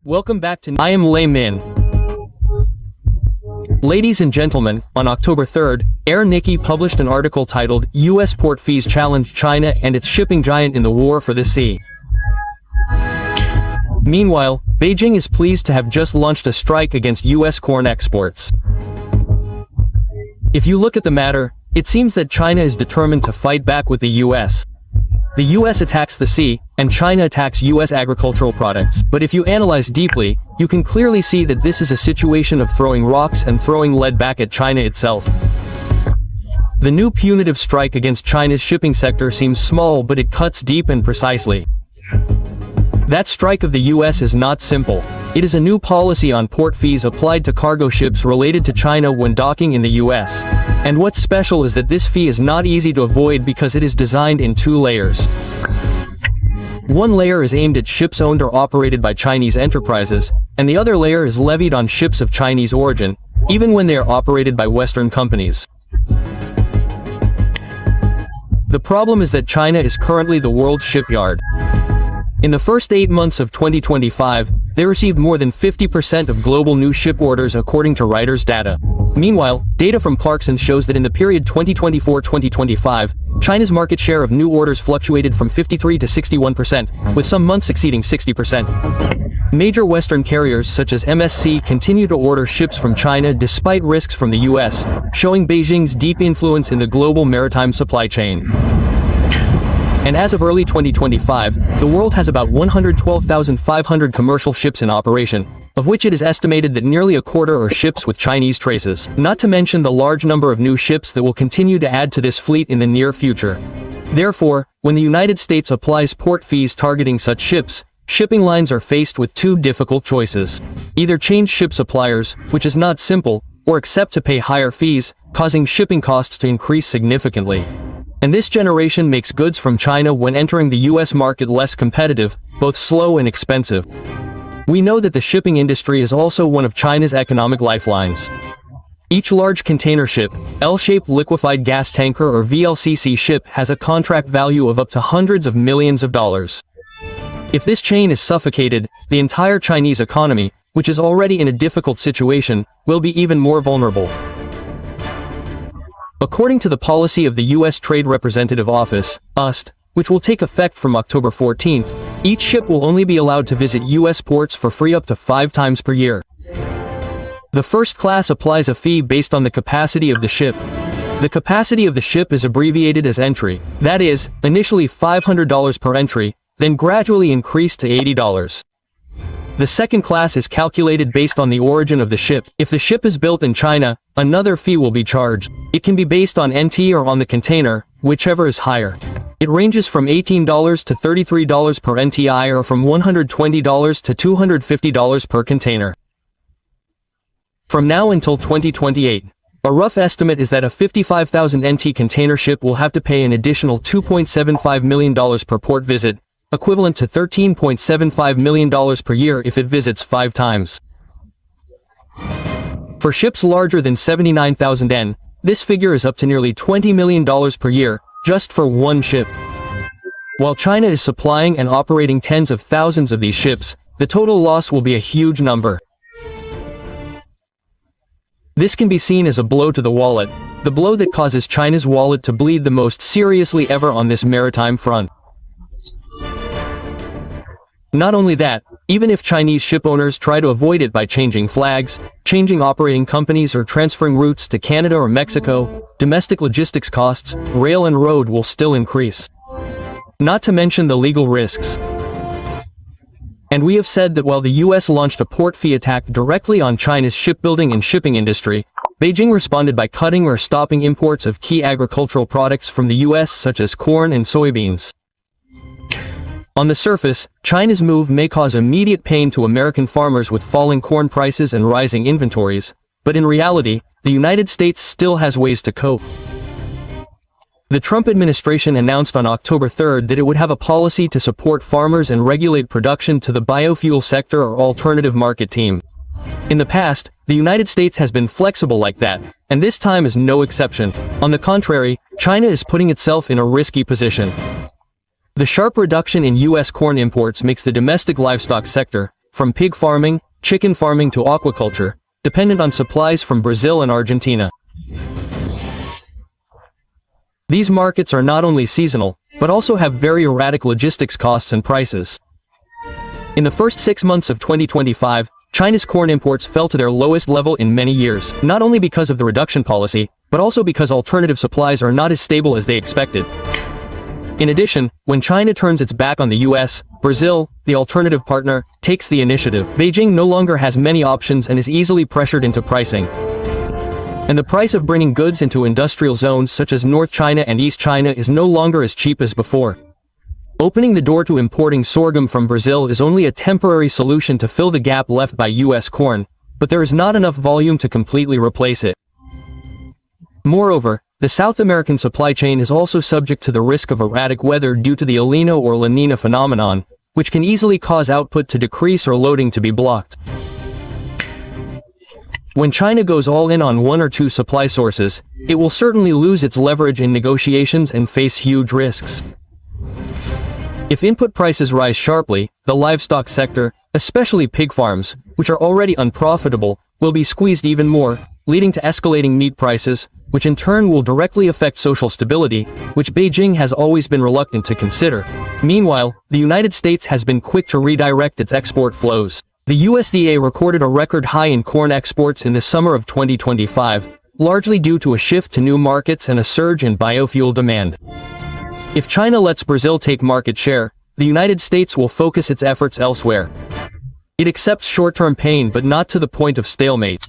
Welcome back to I Am Lei Min. Ladies and gentlemen, on October 3rd, Air Nikki published an article titled U.S. Port Fees Challenge China and Its Shipping Giant in the War for the Sea. Meanwhile, Beijing is pleased to have just launched a strike against U.S. corn exports. If you look at the matter, it seems that China is determined to fight back with the U.S. The U.S. attacks the sea, and China attacks U.S. agricultural products. But if you analyze deeply, you can clearly see that this is a situation of throwing rocks and throwing lead back at China itself. The new punitive strike against China's shipping sector seems small, but it cuts deep and precisely. That strike of the U.S. is not simple. It is a new policy on port fees applied to cargo ships related to China when docking in the U.S. And what's special is that this fee is not easy to avoid because it is designed in two layers. One layer is aimed at ships owned or operated by Chinese enterprises, and the other layer is levied on ships of Chinese origin, even when they are operated by Western companies. The problem is that China is currently the world shipyard. In the first 8 months of 2025, they received more than 50% of global new ship orders according to Reuters data. Meanwhile, data from Clarksons shows that in the period 2024-2025, China's market share of new orders fluctuated from 53 to 61%, with some months exceeding 60%. Major Western carriers such as MSC continue to order ships from China despite risks from the US, showing Beijing's deep influence in the global maritime supply chain. And as of early 2025, the world has about 112,500 commercial ships in operation, of which it is estimated that nearly a quarter are ships with Chinese traces, not to mention the large number of new ships that will continue to add to this fleet in the near future. Therefore, when the United States applies port fees targeting such ships, shipping lines are faced with two difficult choices. Either change ship suppliers, which is not simple, or accept to pay higher fees, causing shipping costs to increase significantly. And this generation makes goods from China when entering the US market less competitive, both slow and expensive. We know that the shipping industry is also one of China's economic lifelines. Each large container ship, L-shaped liquefied gas tanker or VLCC ship has a contract value of up to hundreds of millions of dollars. If this chain is suffocated, the entire Chinese economy, which is already in a difficult situation, will be even more vulnerable. According to the policy of the U.S. Trade Representative Office, UST, which will take effect from October 14th, each ship will only be allowed to visit U.S. ports for free up to 5 times per year. The first class applies a fee based on the capacity of the ship. The capacity of the ship is abbreviated as entry, that is, initially $500 per entry, then gradually increased to $80. The second class is calculated based on the origin of the ship. If the ship is built in China, another fee will be charged. It can be based on NT or on the container, whichever is higher. It ranges from $18 to $33 per NTI or from $120 to $250 per container. From now until 2028, a rough estimate is that a 55,000 NT container ship will have to pay an additional $2.75 million per port visit, equivalent to $13.75 million per year if it visits 5 times. For ships larger than 79,000 N, this figure is up to nearly $20 million per year, just for one ship. While China is supplying and operating tens of thousands of these ships, the total loss will be a huge number. This can be seen as a blow to the wallet, the blow that causes China's wallet to bleed the most seriously ever on this maritime front. Not only that, even if Chinese ship owners try to avoid it by changing flags, changing operating companies or transferring routes to Canada or Mexico, domestic logistics costs, rail and road will still increase. Not to mention the legal risks. And we have said that while the US launched a port fee attack directly on China's shipbuilding and shipping industry, Beijing responded by cutting or stopping imports of key agricultural products from the US such as corn and soybeans. On the surface, China's move may cause immediate pain to American farmers with falling corn prices and rising inventories, but in reality, the United States still has ways to cope. The Trump administration announced on October 3rd that it would have a policy to support farmers and regulate production to the biofuel sector or alternative market team. In the past, the United States has been flexible like that, and this time is no exception. On the contrary, China is putting itself in a risky position. The sharp reduction in U.S. corn imports makes the domestic livestock sector, from pig farming, chicken farming to aquaculture, dependent on supplies from Brazil and Argentina. These markets are not only seasonal, but also have very erratic logistics costs and prices. In the first 6 months of 2025, China's corn imports fell to their lowest level in many years, not only because of the reduction policy, but also because alternative supplies are not as stable as they expected. In addition, when China turns its back on the US, Brazil, the alternative partner, takes the initiative. Beijing no longer has many options and is easily pressured into pricing. And the price of bringing goods into industrial zones such as North China and East China is no longer as cheap as before. Opening the door to importing sorghum from Brazil is only a temporary solution to fill the gap left by US corn, but there is not enough volume to completely replace it. Moreover, the South American supply chain is also subject to the risk of erratic weather due to the El Niño or La Niña phenomenon, which can easily cause output to decrease or loading to be blocked. When China goes all in on one or two supply sources, it will certainly lose its leverage in negotiations and face huge risks. If input prices rise sharply, the livestock sector, especially pig farms, which are already unprofitable, will be squeezed even more, leading to escalating meat prices, which in turn will directly affect social stability, which Beijing has always been reluctant to consider. Meanwhile, the United States has been quick to redirect its export flows. The USDA recorded a record high in corn exports in the summer of 2025, largely due to a shift to new markets and a surge in biofuel demand. If China lets Brazil take market share, the United States will focus its efforts elsewhere. It accepts short-term pain but not to the point of stalemate.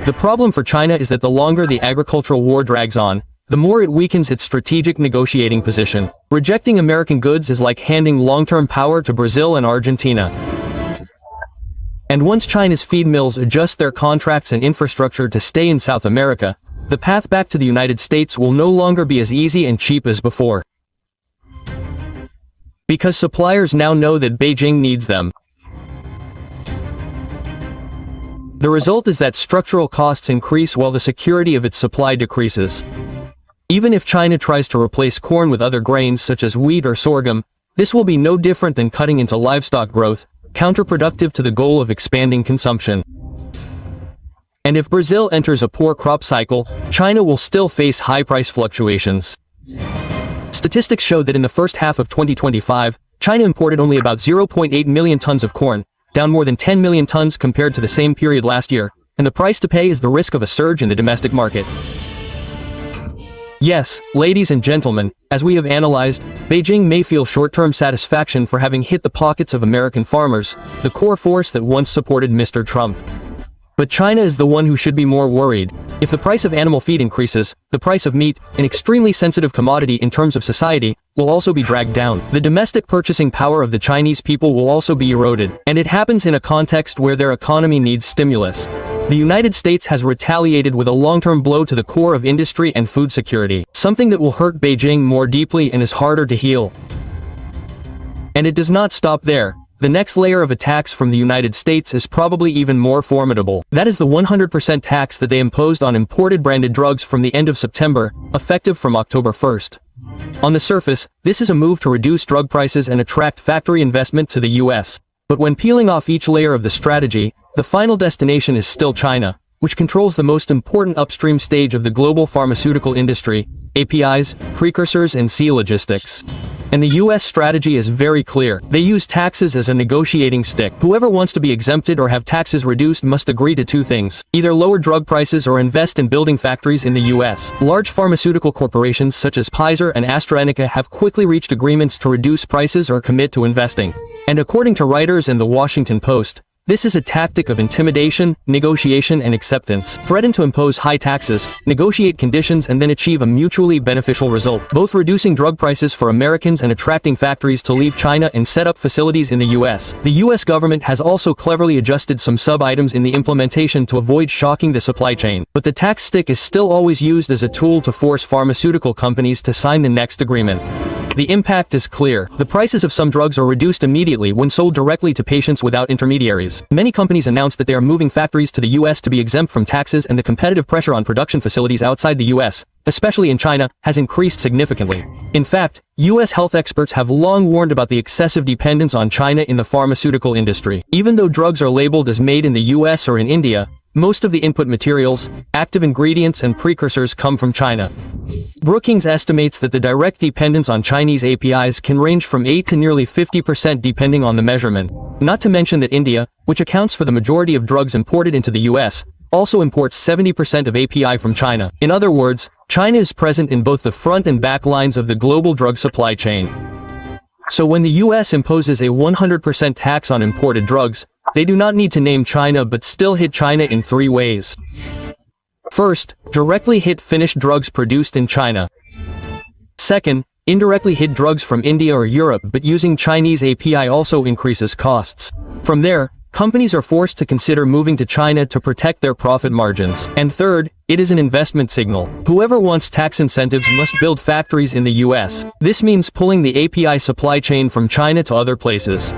The problem for China is that the longer the agricultural war drags on, the more it weakens its strategic negotiating position. Rejecting American goods is like handing long-term power to Brazil and Argentina. And once China's feed mills adjust their contracts and infrastructure to stay in South America, the path back to the United States will no longer be as easy and cheap as before. Because suppliers now know that Beijing needs them. The result is that structural costs increase while the security of its supply decreases. Even if China tries to replace corn with other grains such as wheat or sorghum, this will be no different than cutting into livestock growth, counterproductive to the goal of expanding consumption. And if Brazil enters a poor crop cycle, China will still face high price fluctuations. Statistics show that in the first half of 2025, China imported only about 0.8 million tons of corn, down more than 10 million tons compared to the same period last year, and the price to pay is the risk of a surge in the domestic market. Yes, ladies and gentlemen, as we have analyzed, Beijing may feel short-term satisfaction for having hit the pockets of American farmers, the core force that once supported Mr. Trump. But China is the one who should be more worried. If the price of animal feed increases, the price of meat, an extremely sensitive commodity in terms of society, will also be dragged down. The domestic purchasing power of the Chinese people will also be eroded, and it happens in a context where their economy needs stimulus. The United States has retaliated with a long-term blow to the core of industry and food security, something that will hurt Beijing more deeply and is harder to heal. And it does not stop there. The next layer of attacks from the United States is probably even more formidable. That is the 100% tax that they imposed on imported branded drugs from the end of September, effective from October 1st. On the surface, this is a move to reduce drug prices and attract factory investment to the US. But when peeling off each layer of the strategy, the final destination is still China, which controls the most important upstream stage of the global pharmaceutical industry, APIs, precursors and sea logistics. And the US strategy is very clear. They use taxes as a negotiating stick. Whoever wants to be exempted or have taxes reduced must agree to two things: either lower drug prices or invest in building factories in the US. Large pharmaceutical corporations such as Pfizer and AstraZeneca have quickly reached agreements to reduce prices or commit to investing. And according to writers in the Washington Post, this is a tactic of intimidation, negotiation and acceptance. Threaten to impose high taxes, negotiate conditions and then achieve a mutually beneficial result, both reducing drug prices for Americans and attracting factories to leave China and set up facilities in the US. The US government has also cleverly adjusted some sub-items in the implementation to avoid shocking the supply chain. But the tax stick is still always used as a tool to force pharmaceutical companies to sign the next agreement. The impact is clear. The prices of some drugs are reduced immediately when sold directly to patients without intermediaries. Many companies announced that they are moving factories to the US to be exempt from taxes, and the competitive pressure on production facilities outside the US, especially in China, has increased significantly. In fact, US health experts have long warned about the excessive dependence on China in the pharmaceutical industry. Even though drugs are labeled as made in the US or in India, most of the input materials, active ingredients and precursors come from China. Brookings estimates that the direct dependence on Chinese APIs can range from 8 to nearly 50% depending on the measurement. Not to mention that India, which accounts for the majority of drugs imported into the US, also imports 70% of API from China. In other words, China is present in both the front and back lines of the global drug supply chain. So when the US imposes a 100% tax on imported drugs, they do not need to name China but still hit China in 3 ways. First, directly hit finished drugs produced in China. Second, indirectly hit drugs from India or Europe but using Chinese API also increases costs. From there, companies are forced to consider moving to China to protect their profit margins. And third, it is an investment signal. Whoever wants tax incentives must build factories in the US. This means pulling the API supply chain from China to other places.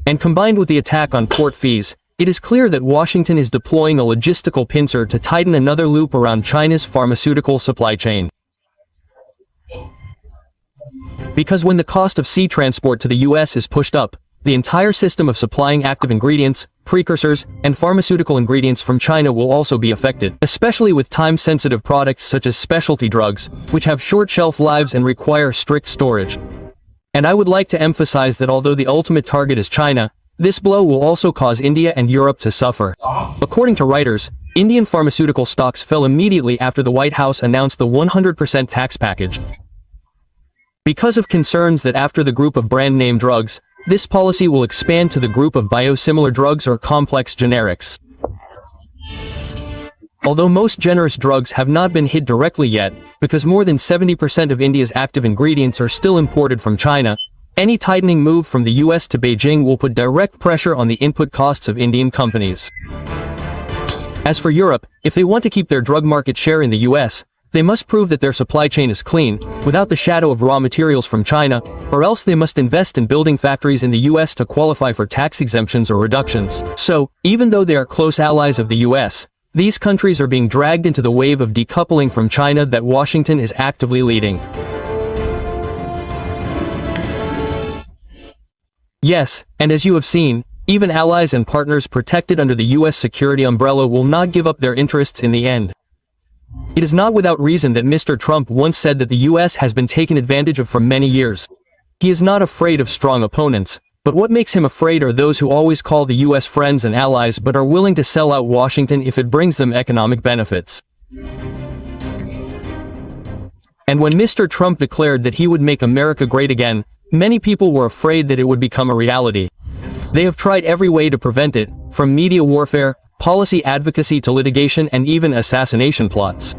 And combined with the attack on port fees, it is clear that Washington is deploying a logistical pincer to tighten another loop around China's pharmaceutical supply chain. Because when the cost of sea transport to the US is pushed up, the entire system of supplying active ingredients, precursors, and pharmaceutical ingredients from China will also be affected, especially with time-sensitive products such as specialty drugs, which have short shelf lives and require strict storage. And I would like to emphasize that although the ultimate target is China, this blow will also cause India and Europe to suffer. According to Reuters, Indian pharmaceutical stocks fell immediately after the White House announced the 100% tax package. Because of concerns that after the group of brand-name drugs, this policy will expand to the group of biosimilar drugs or complex generics. Although most generous drugs have not been hit directly yet, because more than 70% of India's active ingredients are still imported from China, any tightening move from the US to Beijing will put direct pressure on the input costs of Indian companies. As for Europe, if they want to keep their drug market share in the US, they must prove that their supply chain is clean, without the shadow of raw materials from China, or else they must invest in building factories in the US to qualify for tax exemptions or reductions. So, even though they are close allies of the US, these countries are being dragged into the wave of decoupling from China that Washington is actively leading. Yes, and as you have seen, even allies and partners protected under the US security umbrella will not give up their interests in the end. It is not without reason that Mr. Trump once said that the US has been taken advantage of for many years. He is not afraid of strong opponents, but what makes him afraid are those who always call the US friends and allies but are willing to sell out Washington if it brings them economic benefits. And when Mr. Trump declared that he would make America great again, many people were afraid that it would become a reality. They have tried every way to prevent it, from media warfare, policy advocacy to litigation and even assassination plots.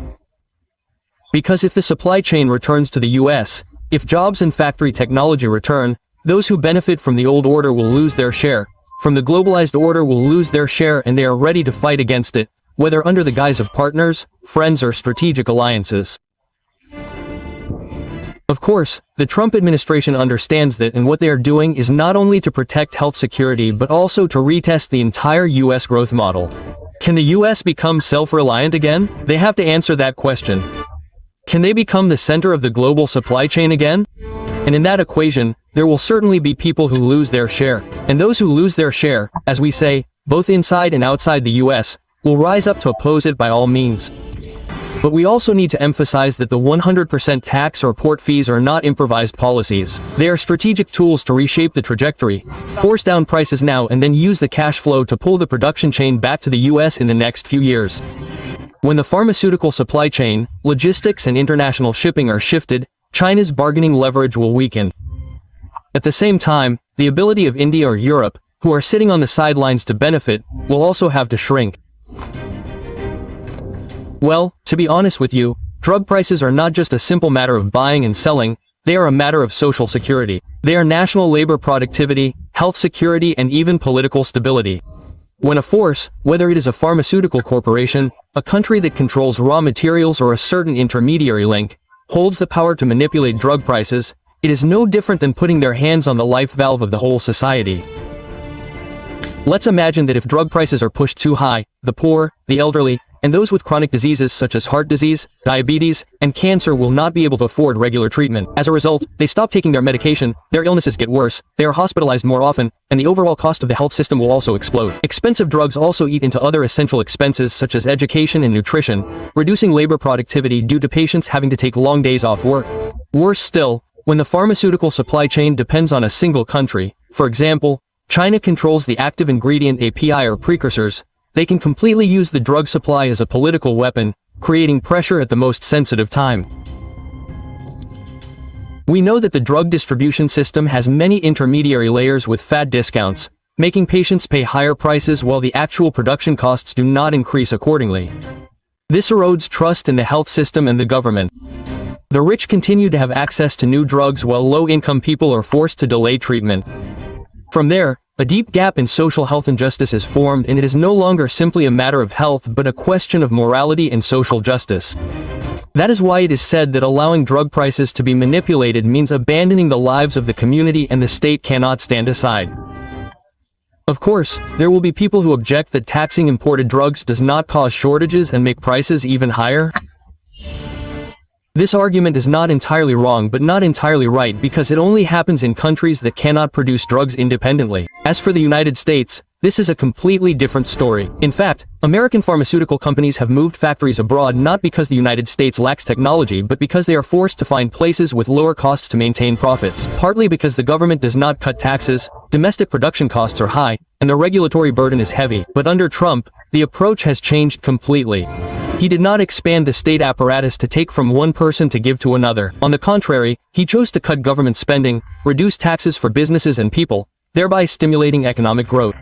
Because if the supply chain returns to the US, if jobs and factory technology return, those who benefit from the old order will lose their share, from the globalized order will lose their share, and they are ready to fight against it, whether under the guise of partners, friends or strategic alliances. Of course, the Trump administration understands that, and what they are doing is not only to protect health security but also to retest the entire US growth model. Can the US become self-reliant again? They have to answer that question. Can they become the center of the global supply chain again? And in that equation, there will certainly be people who lose their share. And those who lose their share, as we say, both inside and outside the US, will rise up to oppose it by all means. But we also need to emphasize that the 100% tax or port fees are not improvised policies. They are strategic tools to reshape the trajectory, force down prices now and then use the cash flow to pull the production chain back to the US in the next few years. When the pharmaceutical supply chain, logistics and international shipping are shifted, China's bargaining leverage will weaken. At the same time, the ability of India or Europe, who are sitting on the sidelines to benefit, will also have to shrink. Well, to be honest with you, drug prices are not just a simple matter of buying and selling, they are a matter of social security. They are national labor productivity, health security and even political stability. When a force, whether it is a pharmaceutical corporation, a country that controls raw materials or a certain intermediary link, holds the power to manipulate drug prices, it is no different than putting their hands on the life valve of the whole society. Let's imagine that if drug prices are pushed too high, the poor, the elderly, and those with chronic diseases such as heart disease, diabetes, and cancer will not be able to afford regular treatment. As a result, they stop taking their medication, their illnesses get worse, they are hospitalized more often, and the overall cost of the health system will also explode. Expensive drugs also eat into other essential expenses such as education and nutrition, reducing labor productivity due to patients having to take long days off work. Worse still, when the pharmaceutical supply chain depends on a single country, for example, China controls the active ingredient API or precursors, they can completely use the drug supply as a political weapon, creating pressure at the most sensitive time. We know that the drug distribution system has many intermediary layers with fat discounts, making patients pay higher prices while the actual production costs do not increase accordingly. This erodes trust in the health system and the government. The rich continue to have access to new drugs while low-income people are forced to delay treatment. From there, a deep gap in social health injustice is formed, and it is no longer simply a matter of health but a question of morality and social justice. That is why it is said that allowing drug prices to be manipulated means abandoning the lives of the community, and the state cannot stand aside. Of course, there will be people who object that taxing imported drugs does not cause shortages and make prices even higher. This argument is not entirely wrong but not entirely right, because it only happens in countries that cannot produce drugs independently. As for the United States, this is a completely different story. In fact, American pharmaceutical companies have moved factories abroad not because the United States lacks technology but because they are forced to find places with lower costs to maintain profits. Partly because the government does not cut taxes, domestic production costs are high, and the regulatory burden is heavy. But under Trump, the approach has changed completely. He did not expand the state apparatus to take from one person to give to another. On the contrary, he chose to cut government spending, reduce taxes for businesses and people, thereby stimulating economic growth.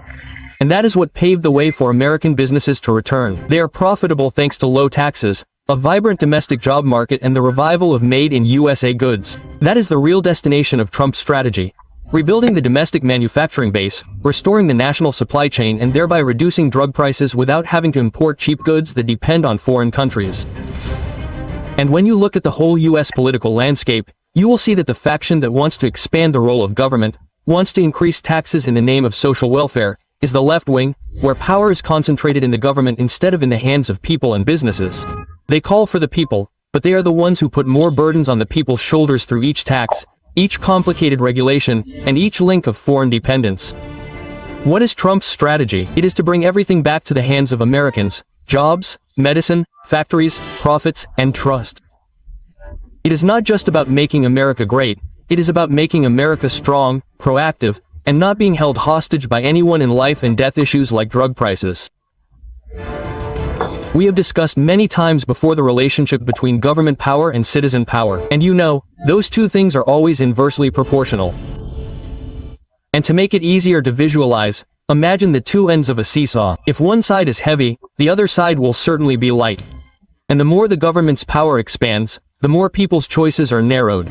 And that is what paved the way for American businesses to return. They are profitable thanks to low taxes, a vibrant domestic job market, and the revival of made-in-USA goods. That is the real destination of Trump's strategy: rebuilding the domestic manufacturing base, restoring the national supply chain, and thereby reducing drug prices without having to import cheap goods that depend on foreign countries. And when you look at the whole US political landscape, you will see that the faction that wants to expand the role of government, wants to increase taxes in the name of social welfare, is the left wing, where power is concentrated in the government instead of in the hands of people and businesses. They call for the people, but they are the ones who put more burdens on the people's shoulders through each tax, each complicated regulation, and each link of foreign dependence. What is Trump's strategy? It is to bring everything back to the hands of Americans: jobs, medicine, factories, profits, and trust. It is not just about making America great, it is about making America strong, proactive, and not being held hostage by anyone in life and death issues like drug prices. We have discussed many times before the relationship between government power and citizen power, and you know, those two things are always inversely proportional. And to make it easier to visualize, imagine the two ends of a seesaw. If one side is heavy, the other side will certainly be light. And the more the government's power expands, the more people's choices are narrowed.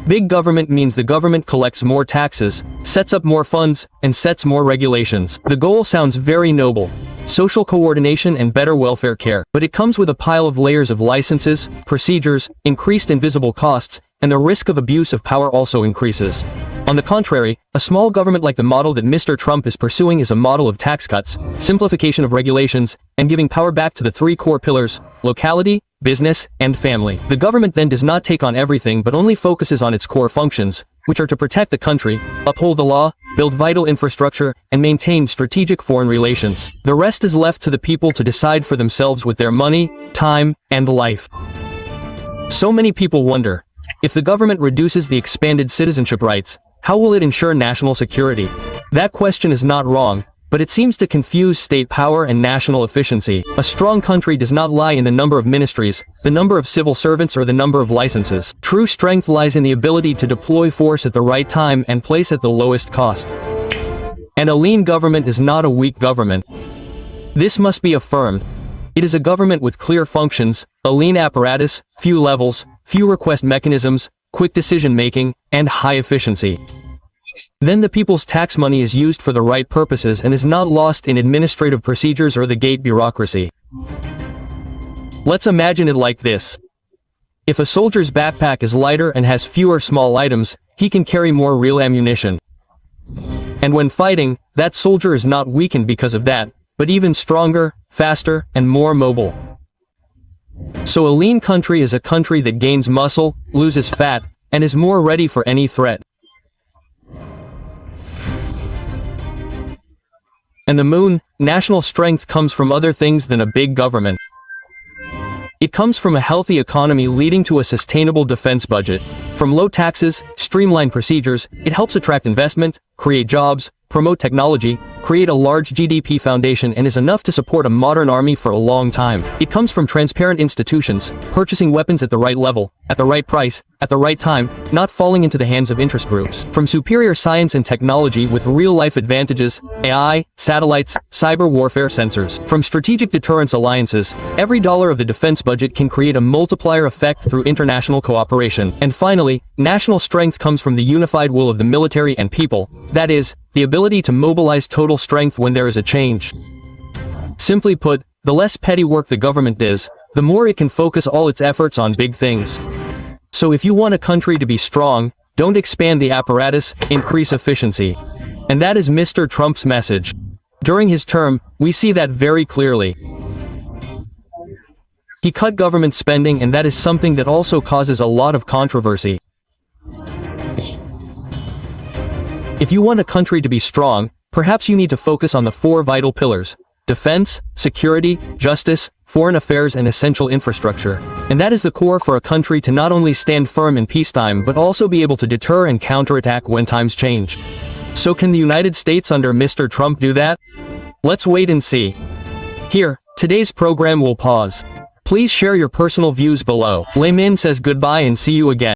Big government means the government collects more taxes, sets up more funds, and sets more regulations. The goal sounds very noble: social coordination and better welfare care. But it comes with a pile of layers of licenses, procedures, increased invisible costs, and the risk of abuse of power also increases. On the contrary, a small government like the model that Mr. Trump is pursuing is a model of tax cuts, simplification of regulations, and giving power back to the three core pillars: locality, business, and family. The government then does not take on everything but only focuses on its core functions, which are to protect the country, uphold the law, build vital infrastructure, and maintain strategic foreign relations. The rest is left to the people to decide for themselves with their money, time, and life. So many people wonder, if the government reduces the expanded citizenship rights, how will it ensure national security? That question is not wrong, but it seems to confuse state power and national efficiency. A strong country does not lie in the number of ministries, the number of civil servants, or the number of licenses. True strength lies in the ability to deploy force at the right time and place at the lowest cost. And a lean government is not a weak government. This must be affirmed. It is a government with clear functions, a lean apparatus, few levels, few request mechanisms, quick decision-making, and high efficiency. Then the people's tax money is used for the right purposes and is not lost in administrative procedures or the gate bureaucracy. Let's imagine it like this. If a soldier's backpack is lighter and has fewer small items, he can carry more real ammunition. And when fighting, that soldier is not weakened because of that, but even stronger, faster, and more mobile. So a lean country is a country that gains muscle, loses fat, and is more ready for any threat. And the moon, national strength comes from other things than a big government. It comes from a healthy economy leading to a sustainable defense budget. From low taxes, streamlined procedures, it helps attract investment, create jobs, promote technology, create a large GDP foundation, and is enough to support a modern army for a long time. It comes from transparent institutions, purchasing weapons at the right level, at the right price, at the right time, not falling into the hands of interest groups. From superior science and technology with real-life advantages, AI, satellites, cyber warfare sensors. From strategic deterrence alliances, every dollar of the defense budget can create a multiplier effect through international cooperation. And finally, national strength comes from the unified will of the military and people, that is, the ability to mobilize total strength when there is a change. Simply put, the less petty work the government does, the more it can focus all its efforts on big things. So if you want a country to be strong, don't expand the apparatus, increase efficiency. And that is Mr. Trump's message. During his term, we see that very clearly. He cut government spending, and that is something that also causes a lot of controversy. If you want a country to be strong, perhaps you need to focus on the 4 vital pillars: defense, security, justice, foreign affairs, and essential infrastructure. And that is the core for a country to not only stand firm in peacetime but also be able to deter and counterattack when times change. So can the United States under Mr. Trump do that? Let's wait and see. Here, today's program will pause. Please share your personal views below. Laymin says goodbye and see you again.